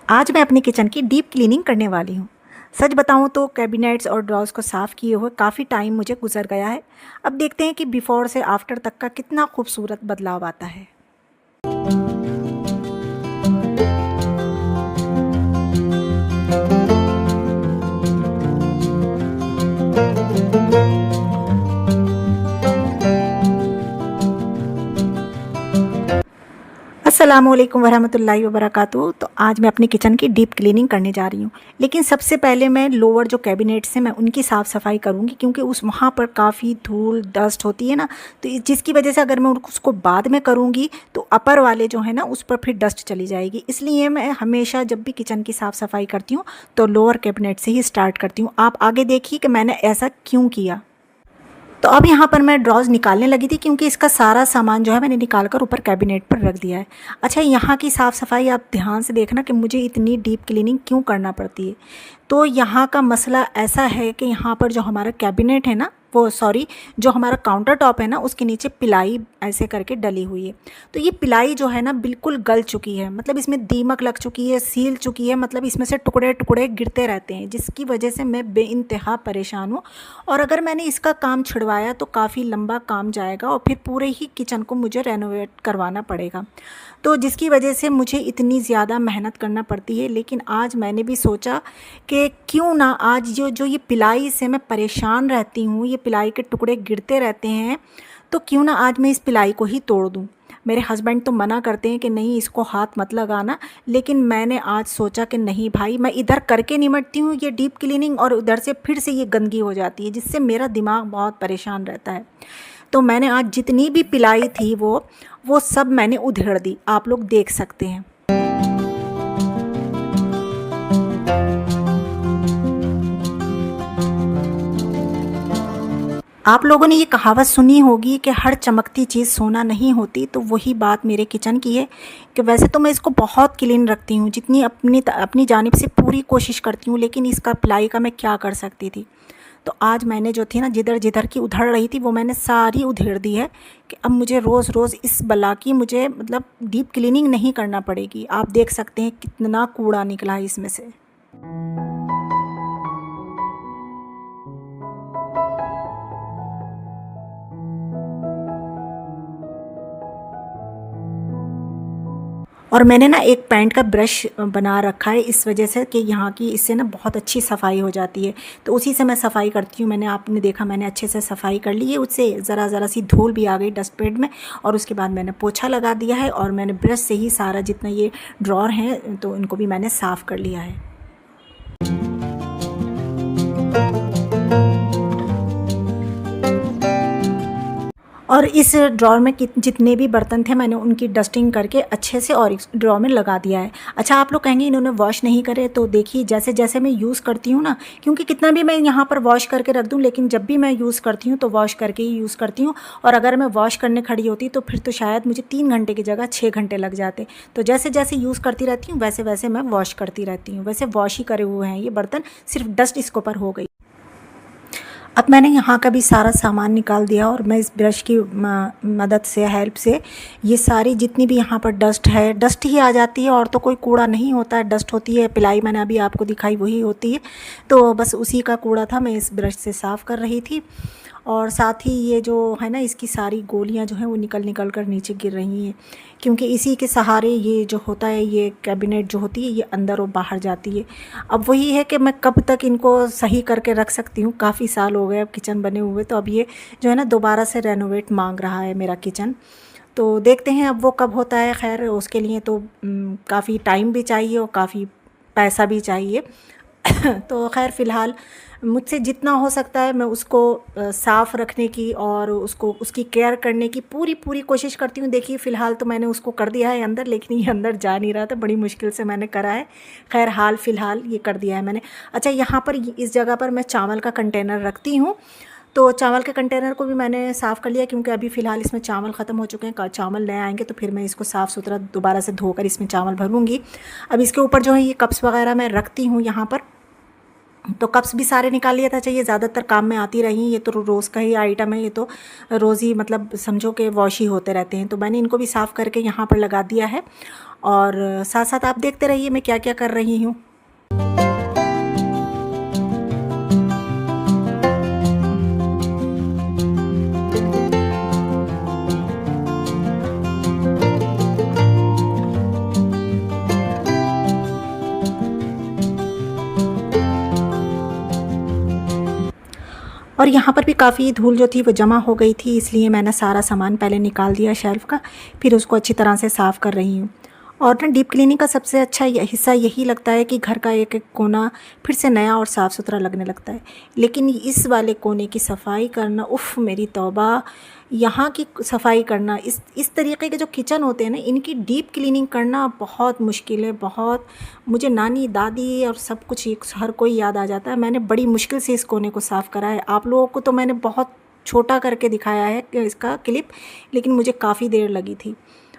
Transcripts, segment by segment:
आज मैं अपनी किचन की डीप क्लीनिंग करने वाली हूँ। सच बताऊँ तो कैबिनेट्स और ड्रॉर्स को साफ़ किए हुए काफ़ी टाइम मुझे गुजर गया है। अब देखते हैं कि बिफ़ोर से आफ्टर तक का कितना खूबसूरत बदलाव आता है। अस्सलामुअलैकुम वरहमतुल्लाहि वबरकातुहू। तो आज मैं अपनी किचन की डीप क्लीनिंग करने जा रही हूँ। लेकिन सबसे पहले मैं लोअर जो कैबिनेट्स हैं मैं उनकी साफ़ सफाई करूँगी, क्योंकि उस वहाँ पर काफ़ी धूल डस्ट होती है ना। तो जिसकी वजह से अगर मैं उसको बाद में करूँगी तो अपर वाले जो है ना उस पर फिर डस्ट चली जाएगी। इसलिए मैं हमेशा जब भी किचन की साफ़ सफाई करती हूँ तो लोअर कैबिनेट से ही स्टार्ट करती हूँ। आप आगे देखिए कि मैंने ऐसा क्यों किया। तो अब यहाँ पर मैं ड्रॉज़ निकालने लगी थी, क्योंकि इसका सारा सामान जो है मैंने निकाल कर ऊपर कैबिनेट पर रख दिया है। अच्छा, यहाँ की साफ़ सफाई आप ध्यान से देखना कि मुझे इतनी डीप क्लीनिंग क्यों करना पड़ती है। तो यहाँ का मसला ऐसा है कि यहाँ पर जो हमारा कैबिनेट है ना, वो सॉरी, जो हमारा काउंटर टॉप है ना उसके नीचे पिलाई ऐसे करके डली हुई है। तो ये पिलाई जो है ना बिल्कुल गल चुकी है, मतलब इसमें दीमक लग चुकी है, सील चुकी है, मतलब इसमें से टुकड़े टुकड़े गिरते रहते हैं, जिसकी वजह से मैं बेइंतहा परेशान हूँ। और अगर मैंने इसका काम छिड़वाया तो काफ़ी लंबा काम जाएगा और फिर पूरे ही किचन को मुझे रेनोवेट करवाना पड़ेगा। तो जिसकी वजह से मुझे इतनी ज़्यादा मेहनत करना पड़ती है। लेकिन आज मैंने भी सोचा कि क्यों ना आज जो जो ये पिलाई से मैं परेशान रहती हूँ, ये पिलाई के टुकड़े गिरते रहते हैं, तो क्यों ना आज मैं इस पिलाई को ही तोड़ दूँ। मेरे हस्बैंड तो मना करते हैं कि नहीं इसको हाथ मत लगाना, लेकिन मैंने आज सोचा कि नहीं भाई, मैं इधर करके निमटती हूँ ये डीप क्लीनिंग और उधर से फिर से ये गंदगी हो जाती है, जिससे मेरा दिमाग बहुत परेशान रहता है। तो मैंने आज जितनी भी पिलाई थी वो सब मैंने उधेड़ दी, आप लोग देख सकते हैं। आप लोगों ने ये कहावत सुनी होगी कि हर चमकती चीज़ सोना नहीं होती, तो वही बात मेरे किचन की है कि वैसे तो मैं इसको बहुत क्लीन रखती हूँ, जितनी अपनी जानिब से पूरी कोशिश करती हूँ, लेकिन इसका पिलाई का मैं क्या कर सकती थी। तो आज मैंने जो थी ना जिधर जिधर की उधड़ रही थी वो मैंने सारी उधेड़ दी है कि अब मुझे रोज़ रोज़ इस बला की मुझे मतलब डीप क्लीनिंग नहीं करना पड़ेगी। आप देख सकते हैं कितना कूड़ा निकला है इसमें से। और मैंने ना एक पेंट का ब्रश बना रखा है, इस वजह से कि यहाँ की इससे ना बहुत अच्छी सफाई हो जाती है। तो उसी से मैं सफाई करती हूँ। आपने देखा मैंने अच्छे से सफाई कर ली है, उससे ज़रा ज़रा सी धूल भी आ गई डस्टबिन में। और उसके बाद मैंने पोछा लगा दिया है और मैंने ब्रश से ही सारा जितना ये ड्रॉर हैं तो इनको भी मैंने साफ़ कर लिया है। और इस ड्रॉर में जितने भी बर्तन थे मैंने उनकी डस्टिंग करके अच्छे से और इस ड्रॉर में लगा दिया है। अच्छा, आप लोग कहेंगे इन्होंने वॉश नहीं करे, तो देखिए जैसे जैसे मैं यूज़ करती हूँ ना, क्योंकि कितना भी मैं यहाँ पर वॉश करके रख दूँ, लेकिन जब भी मैं यूज़ करती हूँ तो वॉश करके ही यूज़ करती हूँ। और अगर मैं वॉश करने खड़ी होती तो फिर तो शायद मुझे 3 घंटे की जगह 6 घंटे लग जाते। तो जैसे जैसे यूज़ करती रहती हूँ वैसे वैसे मैं वॉश करती रहती हूँ। वैसे वॉश ही करे हुए हैं ये बर्तन, सिर्फ डस्ट इसके ऊपर हो गई। अब मैंने यहाँ का भी सारा सामान निकाल दिया और मैं इस ब्रश की मदद से, हेल्प से, ये सारी जितनी भी यहाँ पर डस्ट है, डस्ट ही आ जाती है और तो कोई कूड़ा नहीं होता है। डस्ट होती है, पिलाई मैंने अभी आपको दिखाई वही होती है, तो बस उसी का कूड़ा था, मैं इस ब्रश से साफ़ कर रही थी। और साथ ही ये जो है ना इसकी सारी गोलियाँ जो हैं वो निकल निकल कर नीचे गिर रही हैं, क्योंकि इसी के सहारे ये जो होता है, ये कैबिनेट जो होती है ये अंदर और बाहर जाती है। अब वही है कि मैं कब तक इनको सही करके रख सकती हूँ। काफ़ी साल हो गए अब किचन बने हुए, तो अब ये जो है ना दोबारा से रेनोवेट मांग रहा है मेरा किचन। तो देखते हैं अब वो कब होता है। खैर उसके लिए तो काफ़ी टाइम भी चाहिए और काफ़ी पैसा भी चाहिए। तो खैर फ़िलहाल मुझसे जितना हो सकता है मैं उसको साफ़ रखने की और उसको उसकी केयर करने की पूरी पूरी कोशिश करती हूँ। देखिए फ़िलहाल तो मैंने उसको कर दिया है अंदर, लेकिन ये अंदर जा नहीं रहा था, बड़ी मुश्किल से मैंने करा है। खैर हाल फ़िलहाल ये कर दिया है मैंने। अच्छा, यहाँ पर इस जगह पर मैं चावल का कंटेनर रखती हूँ, तो चावल के कंटेनर को भी मैंने साफ़ कर लिया, क्योंकि अभी फ़िलहाल इसमें चावल ख़त्म हो चुके हैं। चावल नए आएंगे तो फिर मैं इसको साफ़ सुथरा दोबारा से धोकर इसमें चावल भरूँगी। अब इसके ऊपर जो है ये कप्स वगैरह मैं रखती हूँ यहाँ पर। तो कप्स भी सारे निकाल लिया था। चाहिए ज़्यादातर काम में आती रही, ये तो रोज़ का ही आइटम है, ये तो रोज़ ही मतलब समझो कि वॉश ही होते रहते हैं। तो मैंने इनको भी साफ़ करके यहाँ पर लगा दिया है और साथ साथ आप देखते रहिए मैं क्या क्या कर रही हूँ। और यहाँ पर भी काफ़ी धूल जो थी वो जमा हो गई थी, इसलिए मैंने सारा सामान पहले निकाल दिया शेल्फ़ का, फिर उसको अच्छी तरह से साफ़ कर रही हूँ। और ना डीप क्लीनिंग का सबसे अच्छा हिस्सा यही लगता है कि घर का एक एक कोना फिर से नया और साफ़ सुथरा लगने लगता है। लेकिन इस वाले कोने की सफाई करना, उफ़ मेरी तौबा! यहाँ की सफाई करना, इस तरीके के जो किचन होते हैं ना, इनकी डीप क्लीनिंग करना बहुत मुश्किल है, बहुत। मुझे नानी दादी और सब कुछ एक हर कोई याद आ जाता है। मैंने बड़ी मुश्किल से इस कोने को साफ़ करा है। आप लोगों को तो मैंने बहुत छोटा करके दिखाया है इसका क्लिप, लेकिन मुझे काफ़ी देर लगी थी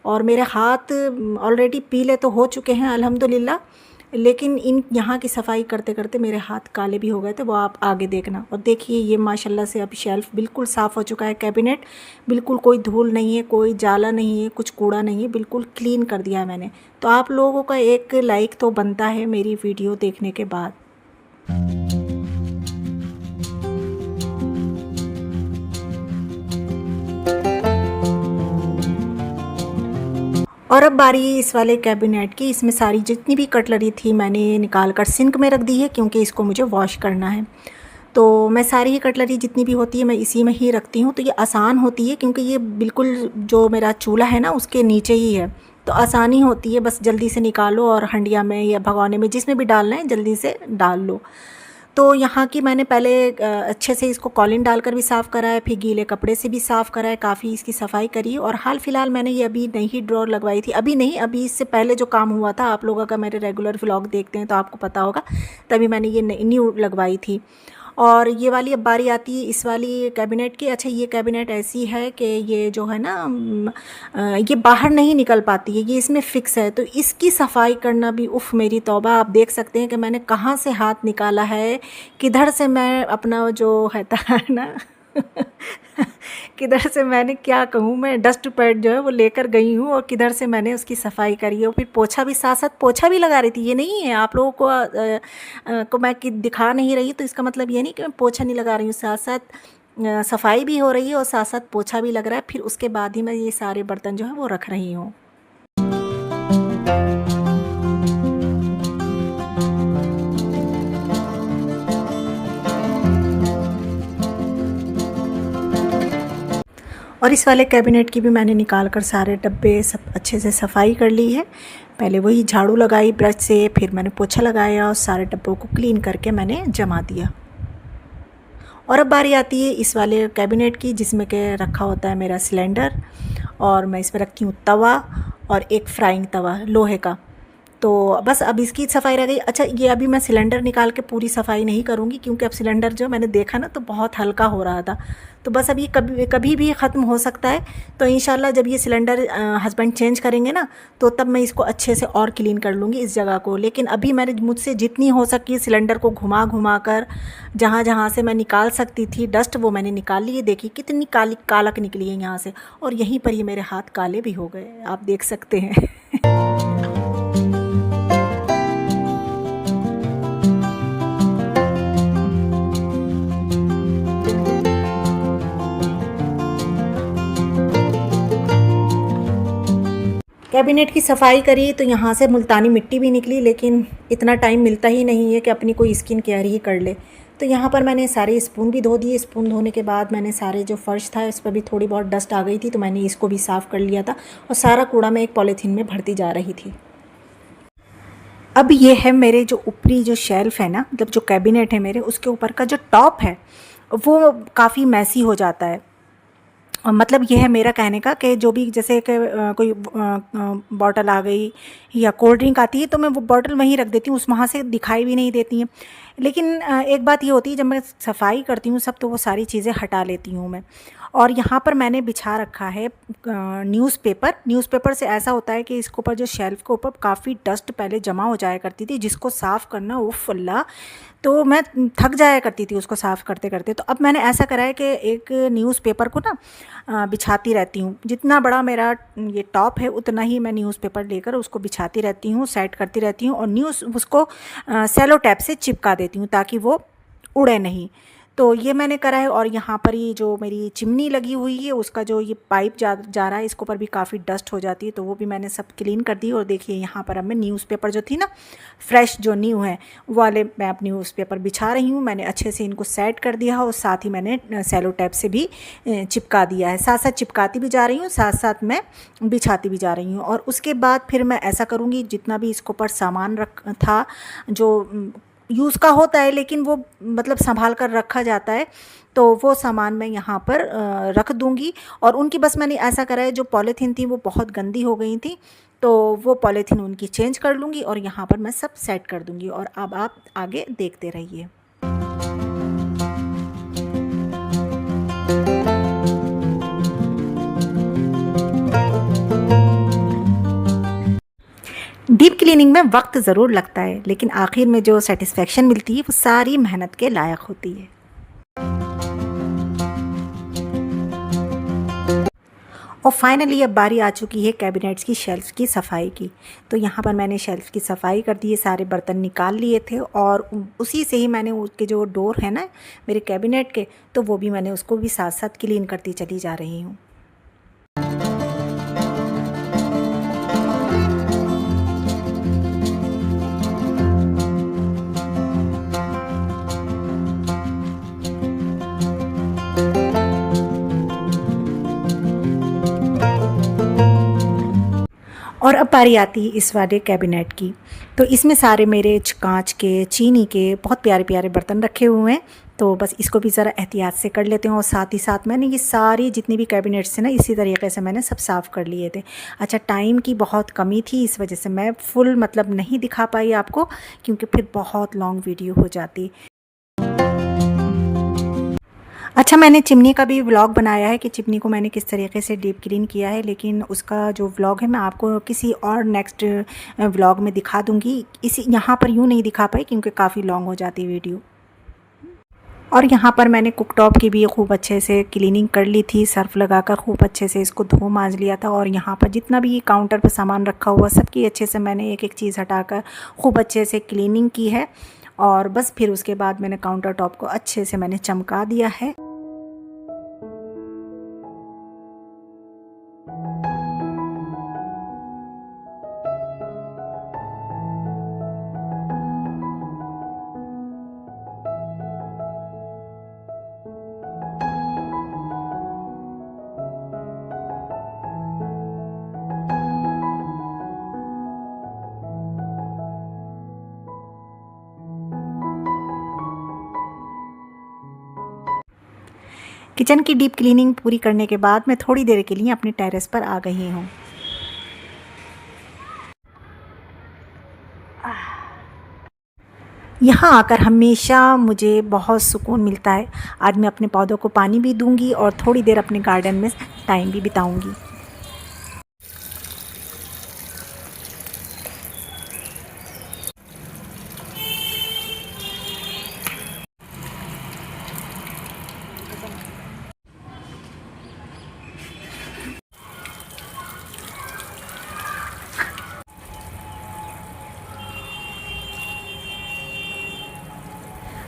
और मेरे हाथ ऑलरेडी पीले तो हो चुके हैं अल्हम्दुलिल्लाह, लेकिन इन यहाँ की सफाई करते करते मेरे हाथ काले भी हो गए थे, वो आप आगे देखना। और देखिए ये माशाल्लाह से अब शेल्फ़ बिल्कुल साफ़ हो चुका है, कैबिनेट बिल्कुल कोई धूल नहीं है, कोई जाला नहीं है, कुछ कूड़ा नहीं है, बिल्कुल क्लीन कर दिया है मैंने। तो आप लोगों का एक लाइक तो बनता है मेरी वीडियो देखने के बाद। और अब बारी इस वाले कैबिनेट की। इसमें सारी जितनी भी कटलरी थी मैंने निकाल कर सिंक में रख दी है, क्योंकि इसको मुझे वॉश करना है। तो मैं सारी ही कटलरी जितनी भी होती है मैं इसी में ही रखती हूँ, तो ये आसान होती है क्योंकि ये बिल्कुल जो मेरा चूल्हा है ना उसके नीचे ही है, तो आसानी होती है। बस जल्दी से निकालो और हंडिया में या भगोने में जिसमें भी डालना है जल्दी से डाल लो। तो यहाँ की मैंने पहले अच्छे से इसको कॉलिन डालकर भी साफ़ करा है, फिर गीले कपड़े से भी साफ़ करा है, काफ़ी इसकी सफाई करी। और हाल फिलहाल मैंने ये अभी नई ड्रॉर लगवाई थी, अभी नहीं, अभी इससे पहले जो काम हुआ था, आप लोग अगर मेरे रेगुलर व्लॉग देखते हैं तो आपको पता होगा, तभी मैंने ये न्यू लगवाई थी। और ये वाली अब बारी आती है इस वाली कैबिनेट की। अच्छा, ये कैबिनेट ऐसी है कि ये जो है ना ये बाहर नहीं निकल पाती है, ये इसमें फ़िक्स है, तो इसकी सफाई करना भी उफ़ मेरी तौबा! आप देख सकते हैं कि मैंने कहाँ से हाथ निकाला है, किधर से मैं अपना जो है ना किधर से मैंने क्या कहूँ, मैं डस्ट पैड जो है वो लेकर गई हूँ और किधर से मैंने उसकी सफाई करी है। और फिर पोछा भी साथ साथ पोछा भी लगा रही थी। ये नहीं है आप लोगों को मैं दिखा नहीं रही, तो इसका मतलब ये नहीं कि मैं पोछा नहीं लगा रही हूँ, साथ साथ सफाई भी हो रही है और साथ साथ पोछा भी लग रहा है। फिर उसके बाद ही मैं ये सारे बर्तन जो है वो रख रही हूँ। और इस वाले कैबिनेट की भी मैंने निकाल कर सारे डब्बे सब अच्छे से सफाई कर ली है। पहले वही झाड़ू लगाई ब्रश से, फिर मैंने पोछा लगाया और सारे डब्बों को क्लीन करके मैंने जमा दिया। और अब बारी आती है इस वाले कैबिनेट की, जिसमें के रखा होता है मेरा सिलेंडर, और मैं इसमें रखती हूँ तवा और एक फ्राइंग तवा लोहे का। तो बस अब इसकी सफाई रह गई। अच्छा, ये अभी मैं सिलेंडर निकाल के पूरी सफाई नहीं करूँगी, क्योंकि अब सिलेंडर जो मैंने देखा ना तो बहुत हल्का हो रहा था, तो बस अब ये कभी कभी भी ख़त्म हो सकता है। तो इंशाल्लाह जब ये सिलेंडर हस्बैंड चेंज करेंगे ना, तो तब मैं इसको अच्छे से और क्लीन कर लूँगी इस जगह को। लेकिन अभी मैंने मुझसे जितनी हो सकी सिलेंडर को घुमा घुमा कर जहाँ जहाँ से मैं निकाल सकती थी डस्ट, वो मैंने निकाल ली है। देखिए कितनी काली कालक निकली है यहाँ से, और यहीं पर ये मेरे हाथ काले भी हो गए, आप देख सकते हैं। कैबिनेट की सफाई करी तो यहाँ से मुल्तानी मिट्टी भी निकली, लेकिन इतना टाइम मिलता ही नहीं है कि अपनी कोई स्किन केयर ही कर ले। तो यहाँ पर मैंने सारे स्पून भी धो दिए। स्पून धोने के बाद मैंने सारे जो फ़र्श था इस पर भी थोड़ी बहुत डस्ट आ गई थी, तो मैंने इसको भी साफ़ कर लिया था और सारा कूड़ा मैं एक पॉलीथीन में भरती जा रही थी। अब ये है मेरे जो ऊपरी जो शेल्फ़ है ना, मतलब जो कैबिनेट है मेरे, उसके ऊपर का जो टॉप है वो काफ़ी मैसी हो जाता है। मतलब ये है मेरा कहने का कि जो भी जैसे कि कोई बॉटल आ गई या कोल्ड ड्रिंक आती है तो मैं वो बॉटल वहीं रख देती हूँ, उस वहाँ से दिखाई भी नहीं देती हैं। लेकिन एक बात ये होती है जब मैं सफाई करती हूँ सब तो वो सारी चीज़ें हटा लेती हूँ मैं। और यहाँ पर मैंने बिछा रखा है न्यूज़पेपर से ऐसा होता है कि इसके ऊपर जो शेल्फ़ के ऊपर काफ़ी डस्ट पहले जमा हो जाया करती थी, जिसको साफ़ करना उफ़ अल्लाह, तो मैं थक जाया करती थी उसको साफ़ करते करते। तो अब मैंने ऐसा करा है कि एक न्यूज़पेपर को ना बिछाती रहती हूँ, जितना बड़ा मेरा ये टॉप है उतना ही मैं न्यूज़पेपर लेकर उसको बिछाती रहती हूँ, सेट करती रहती हूँ और उसको सेलो टैप से चिपका देती हूँ ताकि वो उड़े नहीं। तो ये मैंने करा है। और यहाँ पर ये जो मेरी चिमनी लगी हुई है उसका जो ये पाइप जा रहा है इसके ऊपर भी काफ़ी डस्ट हो जाती है, तो वो भी मैंने सब क्लीन कर दी। और देखिए यहाँ पर अब मैं न्यूज़पेपर जो थी ना फ्रेश जो न्यू है वाले मैं अपनी न्यूज़पेपर बिछा रही हूँ। मैंने अच्छे से इनको सेट कर दिया और साथ ही मैंने सेलो टैप से भी चिपका दिया है, साथ साथ चिपकाती भी जा रही हूँ, साथ साथ मैं बिछाती भी जा रही हूँ। और उसके बाद फिर मैं ऐसा करूँगी जितना भी इसके ऊपर सामान रख था जो यूज़ का होता है लेकिन वो मतलब संभाल कर रखा जाता है, तो वो सामान मैं यहाँ पर रख दूँगी। और उनकी बस मैंने ऐसा करा है जो पॉलीथीन थी वो बहुत गंदी हो गई थी, तो वो पॉलीथीन उनकी चेंज कर लूँगी और यहाँ पर मैं सब सेट कर दूँगी। और अब आप आगे देखते रहिए। डीप क्लीनिंग में वक्त ज़रूर लगता है लेकिन आखिर में जो सेटिस्फेक्शन मिलती है वो सारी मेहनत के लायक होती है। और फाइनली अब बारी आ चुकी है कैबिनेट्स की शेल्फ़ की सफाई की। तो यहाँ पर मैंने शेल्फ़ की सफाई कर दी है, सारे बर्तन निकाल लिए थे और उसी से ही मैंने उसके जो डोर है ना मेरे कैबिनेट के, तो वो भी मैंने उसको भी साथ साथ क्लीन करती चली जा रही हूँ। और अब बारी आती है इस वाले कैबिनेट की। तो इसमें सारे मेरे कांच के, चीनी के बहुत प्यारे प्यारे बर्तन रखे हुए हैं, तो बस इसको भी ज़रा एहतियात से कर लेते हैं। और साथ ही साथ मैंने ये सारी जितनी भी कैबिनेट्स थे ना इसी तरीके से मैंने सब साफ़ कर लिए थे। अच्छा, टाइम की बहुत कमी थी इस वजह से मैं फुल मतलब नहीं दिखा पाई आपको, क्योंकि फिर बहुत लॉन्ग वीडियो हो जाती। अच्छा, मैंने चिमनी का भी व्लॉग बनाया है कि चिमनी को मैंने किस तरीके से डीप क्लीन किया है, लेकिन उसका जो व्लॉग है मैं आपको किसी और नेक्स्ट व्लॉग में दिखा दूँगी। इसी यहाँ पर यूँ नहीं दिखा पाई क्योंकि काफ़ी लॉन्ग हो जाती वीडियो। और यहाँ पर मैंने कुकटॉप की भी खूब अच्छे से क्लीनिंग कर ली थी, सर्फ़ लगाकर खूब अच्छे से इसको धो मांज लिया था। और यहाँ पर जितना भी काउंटर पर सामान रखा हुआ सबकी अच्छे से मैंने एक एक चीज़ हटाकर खूब अच्छे से क्लीनिंग की है। और बस फिर उसके बाद मैंने काउंटर टॉप को अच्छे से मैंने चमका दिया है। किचन की डीप क्लीनिंग पूरी करने के बाद मैं थोड़ी देर के लिए अपने टेरेस पर आ गई हूँ। यहाँ आकर हमेशा मुझे बहुत सुकून मिलता है। आज मैं अपने पौधों को पानी भी दूँगी और थोड़ी देर अपने गार्डन में टाइम भी बिताऊँगी।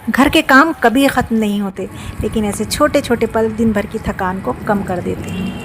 घर के काम कभी ख़त्म नहीं होते, लेकिन ऐसे छोटे छोटे पल दिन भर की थकान को कम कर देते हैं।